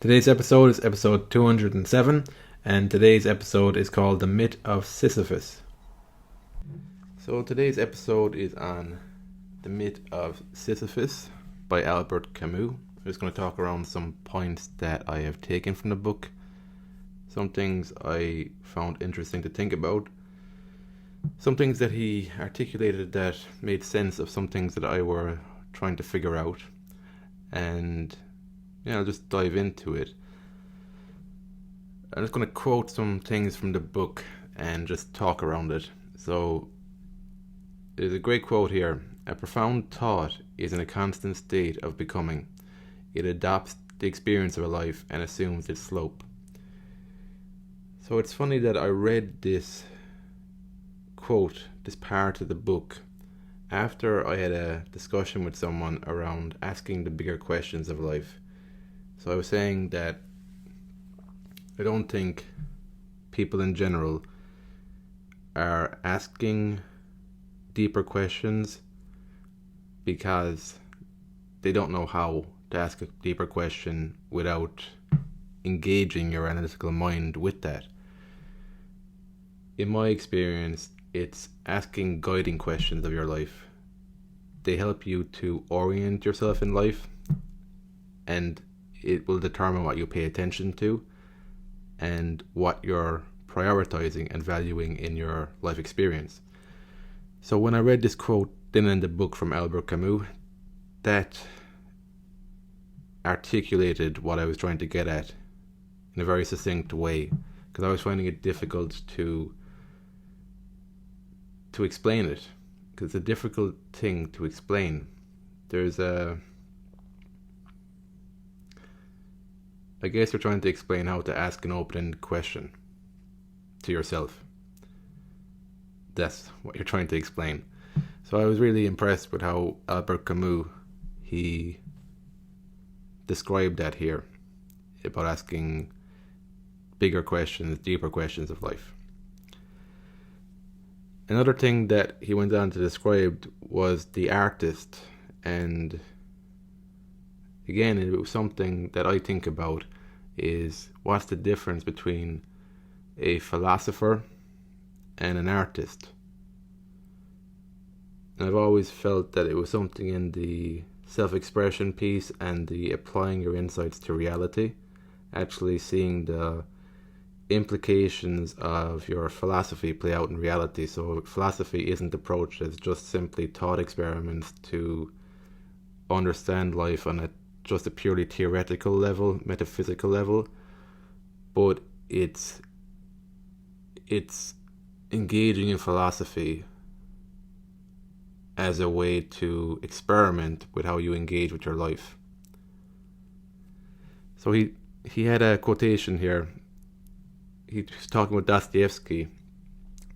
Today's episode is episode 207, and today's episode is called The Myth of Sisyphus. So today's episode is on The Myth of Sisyphus by Albert Camus. I'm just going to talk around some points that I have taken from the book, some things I found interesting to think about, some things that he articulated that made sense of some things that I were trying to figure out, and I'll just dive into it. I'm just going to quote some things from the book and just talk around it. So, there's a great quote here. A profound thought is in a constant state of becoming. It adopts the experience of a life and assumes its slope. So it's funny that I read this quote, this part of the book, after I had a discussion with someone around asking the bigger questions of life. So I was saying that I don't think people in general are asking deeper questions because they don't know how to ask a deeper question without engaging your analytical mind with that. In my experience, it's asking guiding questions of your life. They help you to orient yourself in life, and it will determine what you pay attention to and what you're prioritizing and valuing in your life experience. So when I read this quote then in the book from Albert Camus, that articulated what I was trying to get at in a very succinct way, because I was finding it difficult to explain it, because it's a difficult thing to explain. I guess you're trying to explain how to ask an open-ended question to yourself. That's what you're trying to explain. So I was really impressed with how Albert Camus, he described that here, about asking bigger questions, deeper questions of life. Another thing that he went on to describe was the artist, and again, it was something that I think about, is what's the difference between a philosopher and an artist. And I've always felt that it was something in the self-expression piece and the applying your insights to reality, actually seeing the implications of your philosophy play out in reality. So philosophy isn't approached as just simply thought experiments to understand life on just a purely theoretical level, metaphysical level, but it's engaging in philosophy as a way to experiment with how you engage with your life. So he had a quotation here. He was talking about Dostoevsky.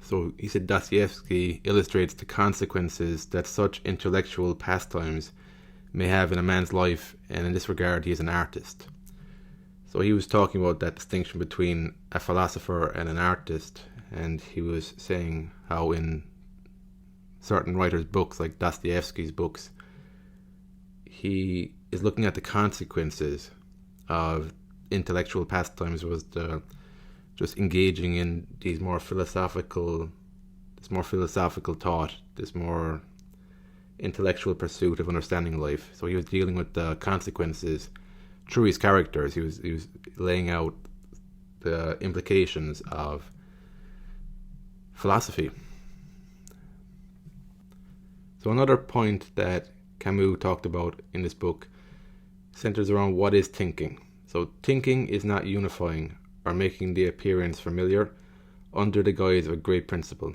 So he said Dostoevsky illustrates the consequences that such intellectual pastimes may have in a man's life, and in this regard he is an artist. So he was talking about that distinction between a philosopher and an artist, and he was saying how in certain writers' books, like Dostoevsky's books, he is looking at the consequences of intellectual pastimes, was just engaging in this more philosophical thought, this more intellectual pursuit of understanding life. So he was dealing with the consequences through his characters. He was laying out the implications of philosophy. So another point that Camus talked about in this book centers around what is thinking. So thinking is not unifying or making the appearance familiar under the guise of a great principle.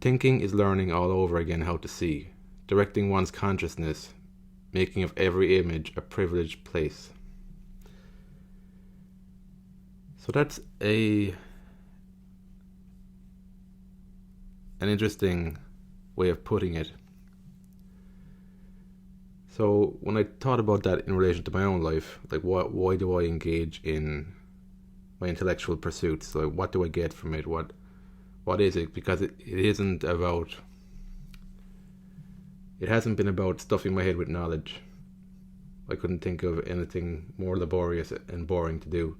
Thinking is learning all over again how to see, directing one's consciousness, making of every image a privileged place. So that's an interesting way of putting it. So when I thought about that in relation to my own life, like why do I engage in my intellectual pursuits? Like what do I get from it? What is it? Because it isn't about, it hasn't been about stuffing my head with knowledge. I couldn't think of anything more laborious and boring to do.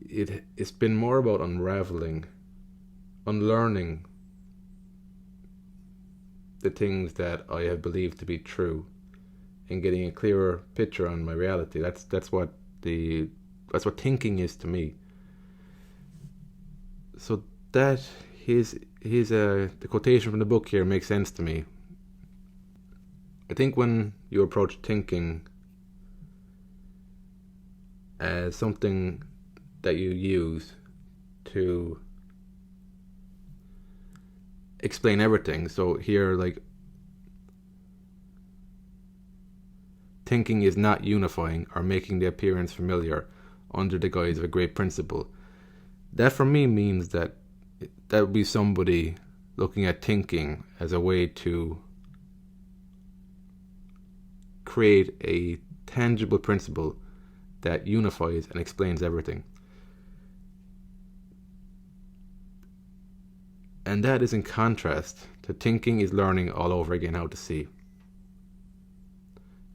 It's been more about unlearning the things that I have believed to be true, and getting a clearer picture on my reality. That's what thinking is to me. So that the quotation from the book here makes sense to me. I think when you approach thinking as something that you use to explain everything, so here, like, thinking is not unifying or making the appearance familiar under the guise of a great principle. That for me means that would be somebody looking at thinking as a way to create a tangible principle that unifies and explains everything. And that is in contrast to thinking is learning all over again how to see.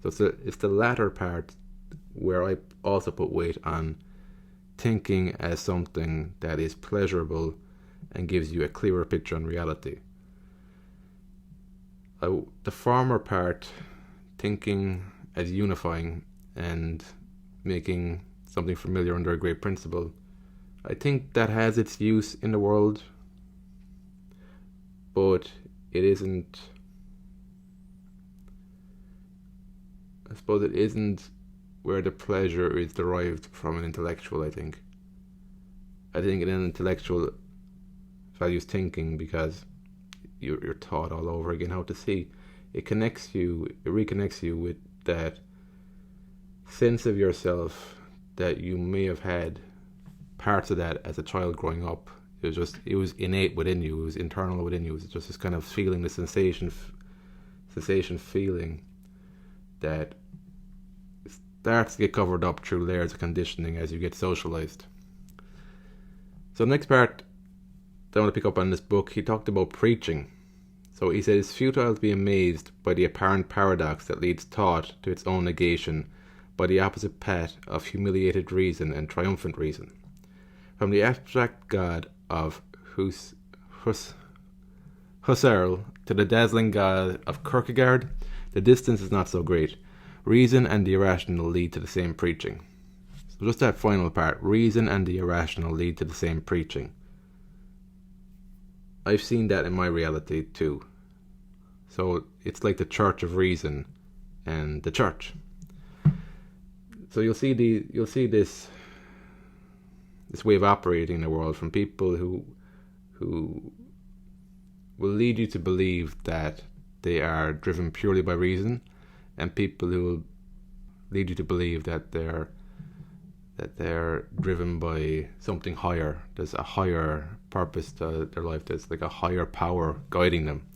So it's the latter part where I also put weight on thinking as something that is pleasurable and gives you a clearer picture on reality. The former part, thinking as unifying and making something familiar under a great principle, I think that has its use in the world, but it isn't. I suppose it isn't where the pleasure is derived from an intellectual, I think. I think an intellectual values thinking because you're taught all over again how to see. It reconnects you with that sense of yourself that you may have had parts of that as a child growing up. It was innate within you, it was internal within you. It was just this kind of feeling, the sensation feeling that starts to get covered up through layers of conditioning as you get socialized. So the next part that I want to pick up on this book, he talked about preaching. So he said it's futile to be amazed by the apparent paradox that leads thought to its own negation by the opposite path of humiliated reason and triumphant reason. From the abstract god of Husserl to the dazzling god of Kierkegaard, the distance is not so great. Reason and the irrational lead to the same preaching. So just that final part, reason and the irrational lead to the same preaching. I've seen that in my reality too. So it's like the church of reason and the church. So you'll see this way of operating in the world from people who will lead you to believe that they are driven purely by reason, and people who will lead you to believe that they're driven by something higher. There's a higher purpose to their life. There's like a higher power guiding them.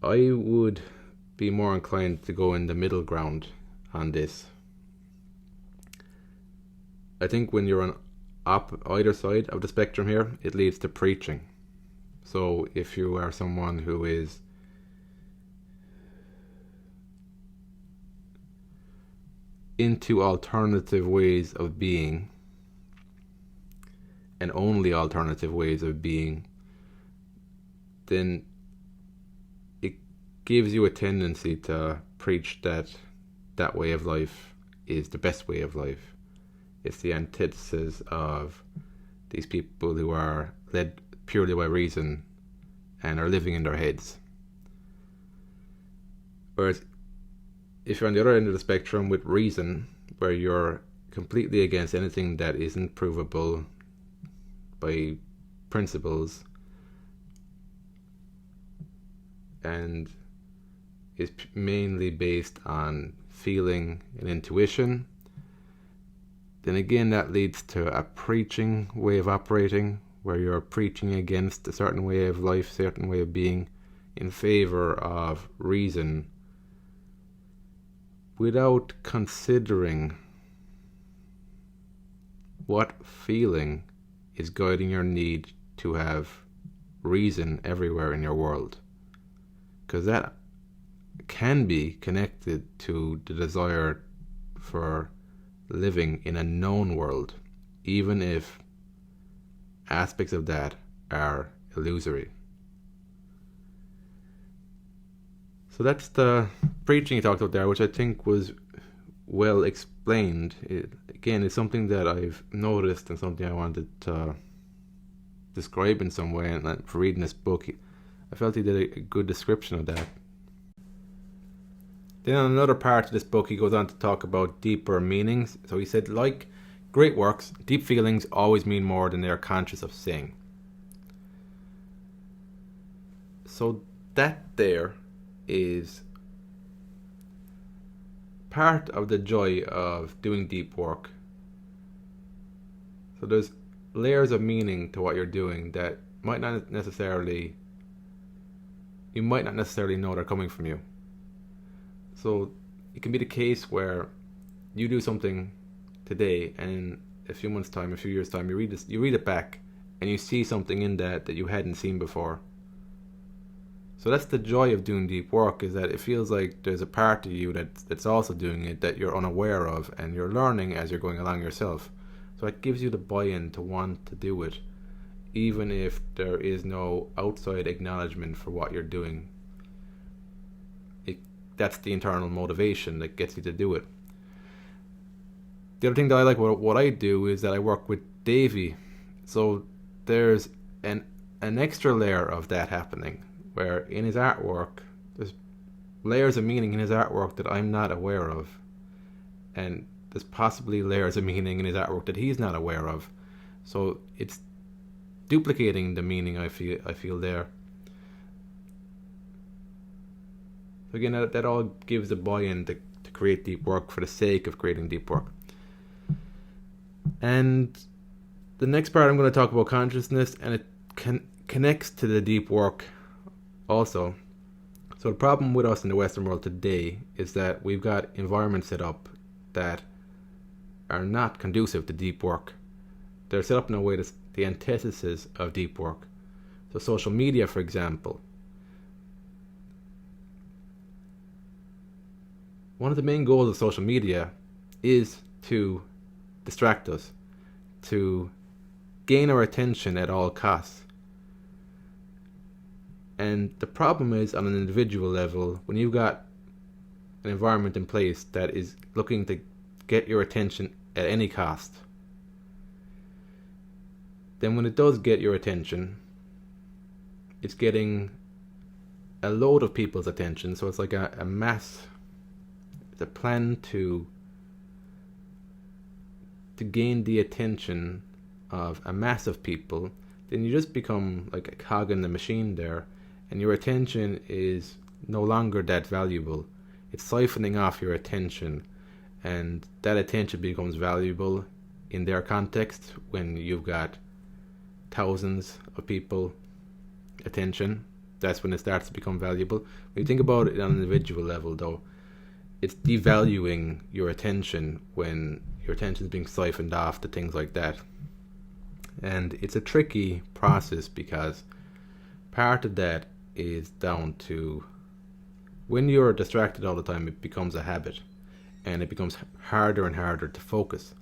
I would be more inclined to go in the middle ground on this. I think when you're on either side of the spectrum here, it leads to preaching. So if you are someone who is into alternative ways of being, and only alternative ways of being, then it gives you a tendency to preach that way of life is the best way of life. It's the antithesis of these people who are led purely by reason and are living in their heads. Whereas if you're on the other end of the spectrum with reason, where you're completely against anything that isn't provable by principles and is mainly based on feeling and intuition, then again that leads to a preaching way of operating, where you're preaching against a certain way of life, certain way of being, in favor of reason, without considering what feeling is guiding your need to have reason everywhere in your world. Because that can be connected to the desire for living in a known world, even if aspects of that are illusory. So that's the preaching he talked about there, which I think was well explained. Again, it's something that I've noticed and something I wanted to describe in some way, and for reading this book, I felt he did a good description of that. Then on another part of this book, he goes on to talk about deeper meanings. So he said, like great works, deep feelings always mean more than they are conscious of saying. So that there is part of the joy of doing deep work. So there's layers of meaning to what you're doing that you might not necessarily know they're coming from you. So it can be the case where you do something today, and in a few months' time, a few years' time, you read it back, and you see something in that you hadn't seen before. So that's the joy of doing deep work, is that it feels like there's a part of you that's also doing it that you're unaware of, and you're learning as you're going along yourself. So it gives you the buy-in to want to do it, even if there is no outside acknowledgement for what you're doing. That's the internal motivation that gets you to do it. The other thing that I like about what I do is that I work with Davey. So there's an extra layer of that happening, where in his artwork, there's layers of meaning in his artwork that I'm not aware of. And there's possibly layers of meaning in his artwork that he's not aware of. So it's duplicating the meaning I feel there. So again, that all gives a buy-in to create deep work for the sake of creating deep work. And the next part I'm going to talk about consciousness, and it connects to the deep work also. So the problem with us in the Western world today is that we've got environments set up that are not conducive to deep work. They're set up in a way that's the antithesis of deep work. So social media, for example. One of the main goals of social media is to distract us, to gain our attention at all costs. And the problem is, on an individual level, when you've got an environment in place that is looking to get your attention at any cost, then when it does get your attention, it's getting a load of people's attention. So it's like a mass. It's a plan to gain the attention of a mass of people. Then you just become like a cog in the machine there, and your attention is no longer that valuable. It's siphoning off your attention, and that attention becomes valuable in their context when you've got thousands of people attention. That's when it starts to become valuable. When you think about it on an individual level, though, it's devaluing your attention when your attention is being siphoned off to things like that. And it's a tricky process, because part of that is down to when you're distracted all the time, it becomes a habit, and it becomes harder and harder to focus.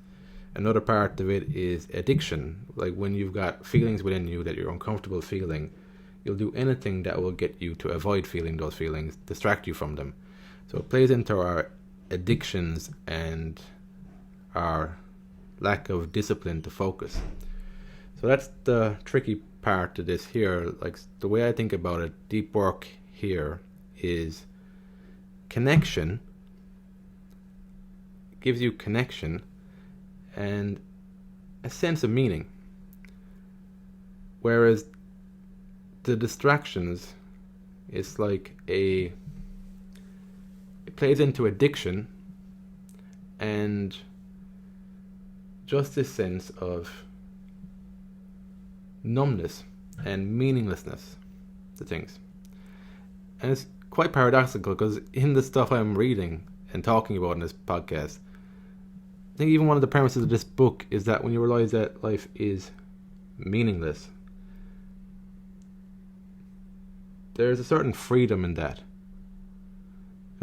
Another part of it is addiction. Like when you've got feelings within you that you're uncomfortable feeling, you'll do anything that will get you to avoid feeling those feelings, distract you from them. So it plays into our addictions and our lack of discipline to focus. So that's the tricky part to this here. Like the way I think about it, deep work here is connection. It gives you connection and a sense of meaning. Whereas the distractions is like it plays into addiction and just this sense of numbness and meaninglessness to things. And it's quite paradoxical, because in the stuff I'm reading and talking about in this podcast, I think even one of the premises of this book is that when you realize that life is meaningless, there's a certain freedom in that.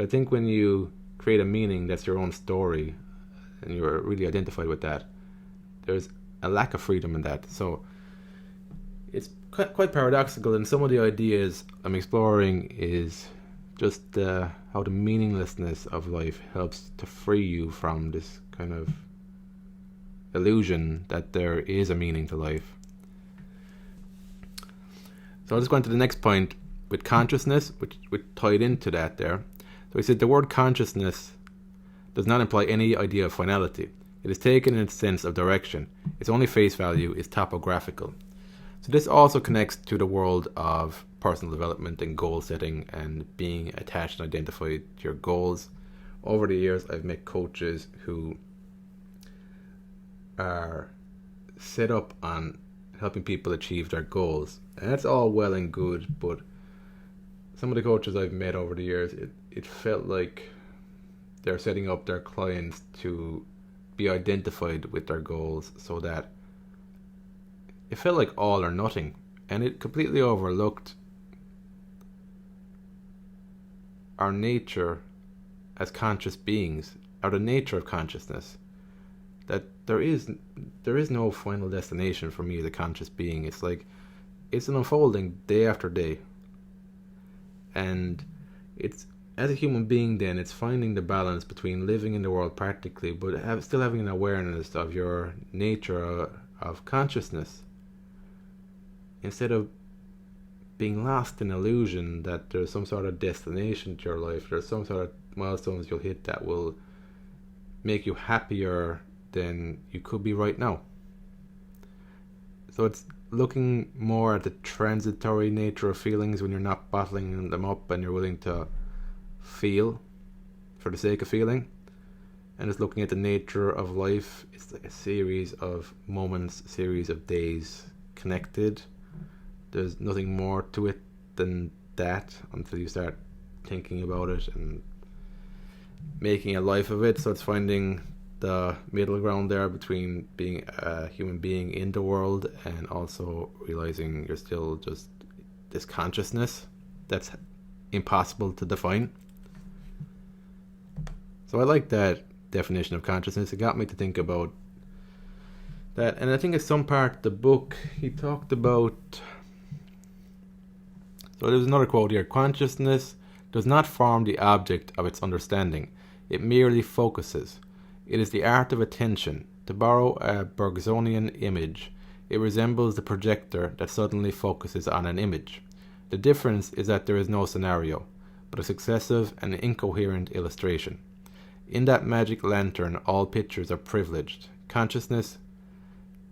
So I think when you create a meaning that's your own story and you're really identified with that, there's a lack of freedom in that. So it's quite paradoxical, and some of the ideas I'm exploring is just how the meaninglessness of life helps to free you from this kind of illusion that there is a meaning to life. So I'll just go on to the next point with consciousness, which tied into that there. So he said the word consciousness does not imply any idea of finality. It is taken in its sense of direction. Its only face value is topographical. So this also connects to the world of personal development and goal setting and being attached and identified to your goals. Over the years, I've met coaches who are set up on helping people achieve their goals. And that's all well and good, but some of the coaches I've met over the years, it felt like they're setting up their clients to be identified with their goals, so that it felt like all or nothing, and it completely overlooked our nature as conscious beings, or the nature of consciousness, that there is no final destination for me as a conscious being. It's like it's an unfolding day after day, and it's, as a human being, then it's finding the balance between living in the world practically but still having an awareness of your nature of consciousness, instead of being lost in illusion that there's some sort of destination to your life, there's some sort of milestones you'll hit that will make you happier than you could be right now. So it's looking more at the transitory nature of feelings when you're not bottling them up and you're willing to feel for the sake of feeling, and just looking at the nature of life. It's like a series of moments, series of days connected. There's nothing more to it than that until you start thinking about it and making a life of it. So it's finding the middle ground there between being a human being in the world and also realizing you're still just this consciousness that's impossible to define. So I like that definition of consciousness. It got me to think about that, and I think at some part of the book he talked about, so there's another quote here: consciousness does not form the object of its understanding, it merely focuses. It is the art of attention. To borrow a Bergsonian image, it resembles the projector that suddenly focuses on an image. The difference is that there is no scenario, but a successive and incoherent illustration. In that magic lantern, all pictures are privileged. Consciousness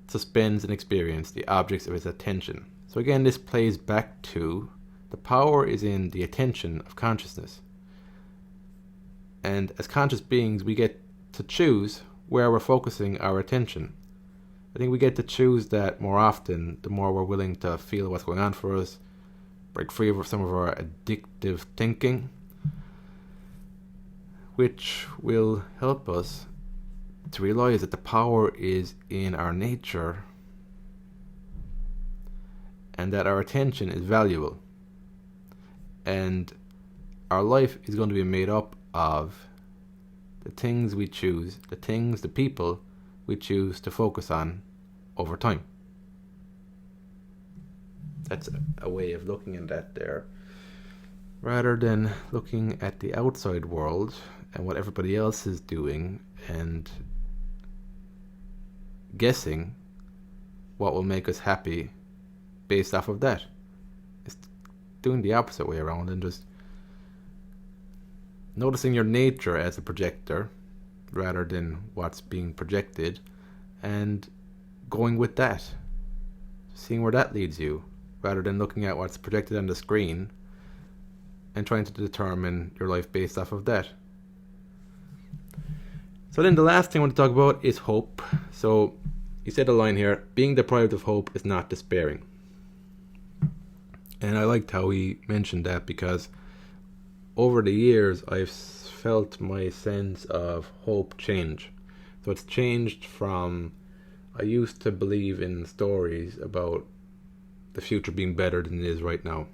suspends an experience, the objects of its attention. So again, this plays back to the power is in the attention of consciousness. And as conscious beings, we get to choose where we're focusing our attention. I think we get to choose that more often, the more we're willing to feel what's going on for us, break free of some of our addictive thinking, which will help us to realize that the power is in our nature and that our attention is valuable. And our life is going to be made up of the things we choose, the people we choose to focus on over time. That's a way of looking at that there. Rather than looking at the outside world and what everybody else is doing and guessing what will make us happy based off of that. It's doing the opposite way around and just noticing your nature as a projector rather than what's being projected and going with that, seeing where that leads you rather than looking at what's projected on the screen and trying to determine your life based off of that. So then the last thing I want to talk about is hope. So he said a line here: being deprived of hope is not despairing. And I liked how he mentioned that, because over the years I've felt my sense of hope change. So it's changed from, I used to believe in stories about the future being better than it is right now,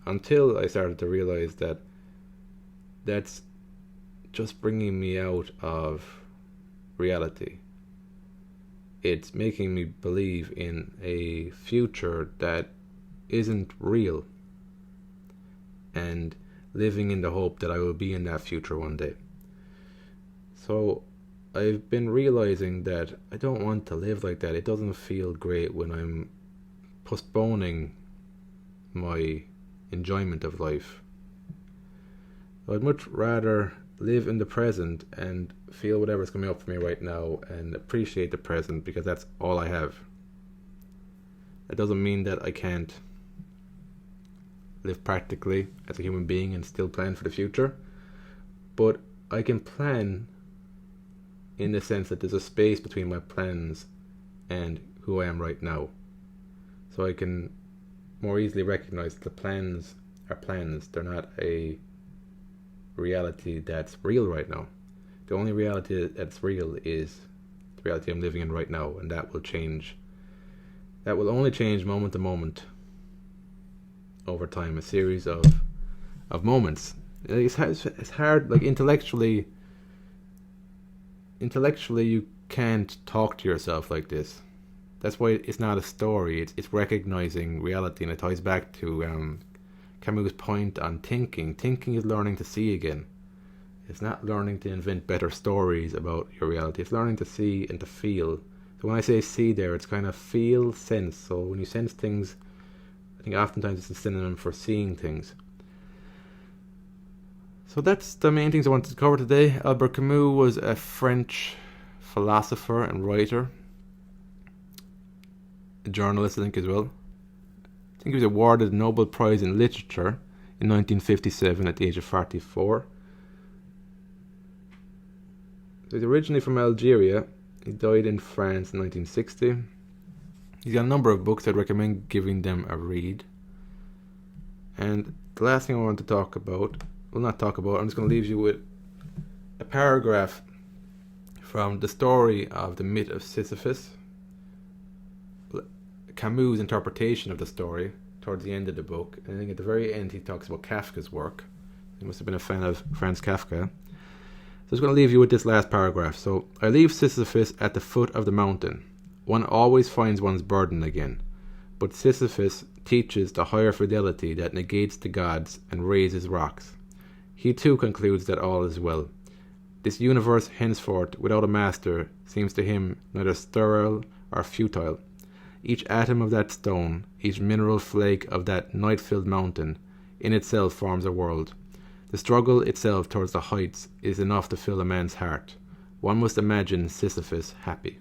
until I started to realize that that's just bringing me out of reality. It's making me believe in a future that isn't real, and living in the hope that I will be in that future one day. So I've been realizing that I don't want to live like that. It doesn't feel great when I'm postponing my enjoyment of life. I'd much rather live in the present and feel whatever's coming up for me right now and appreciate the present, because that's all I have. That doesn't mean that I can't live practically as a human being and still plan for the future, but I can plan in the sense that there's a space between my plans and who I am right now. So I can more easily recognize that the plans are plans. They're not a reality that's real right now. The only reality that's real is the reality I'm living in right now, and that will change. That will only change moment to moment over time, a series of moments. It's hard, like intellectually you can't talk to yourself like this. That's why it's not a story. It's recognizing reality, and it ties back to Camus' point on thinking. Thinking is learning to see again. It's not learning to invent better stories about your reality. It's learning to see and to feel. So when I say see there, it's kind of feel, sense. So when you sense things, I think oftentimes it's a synonym for seeing things. So that's the main things I wanted to cover today. Albert Camus was a French philosopher and writer. A journalist, I think, as well. I think he was awarded the Nobel Prize in Literature in 1957 at the age of 44. So he's originally from Algeria. He died in France in 1960. He's got a number of books. I'd recommend giving them a read. And the last thing I want to talk about, I'm just going to leave you with a paragraph from the story of the Myth of Sisyphus. Camus' interpretation of the story towards the end of the book. And I think at the very end he talks about Kafka's work. He must have been a fan of Franz Kafka. So I'm just going to leave you with this last paragraph. So, I leave Sisyphus at the foot of the mountain. One always finds one's burden again. But Sisyphus teaches the higher fidelity that negates the gods and raises rocks. He too concludes that all is well. This universe henceforth, without a master, seems to him neither sterile or futile. Each atom of that stone, each mineral flake of that night-filled mountain, in itself forms a world. The struggle itself towards the heights is enough to fill a man's heart. One must imagine Sisyphus happy.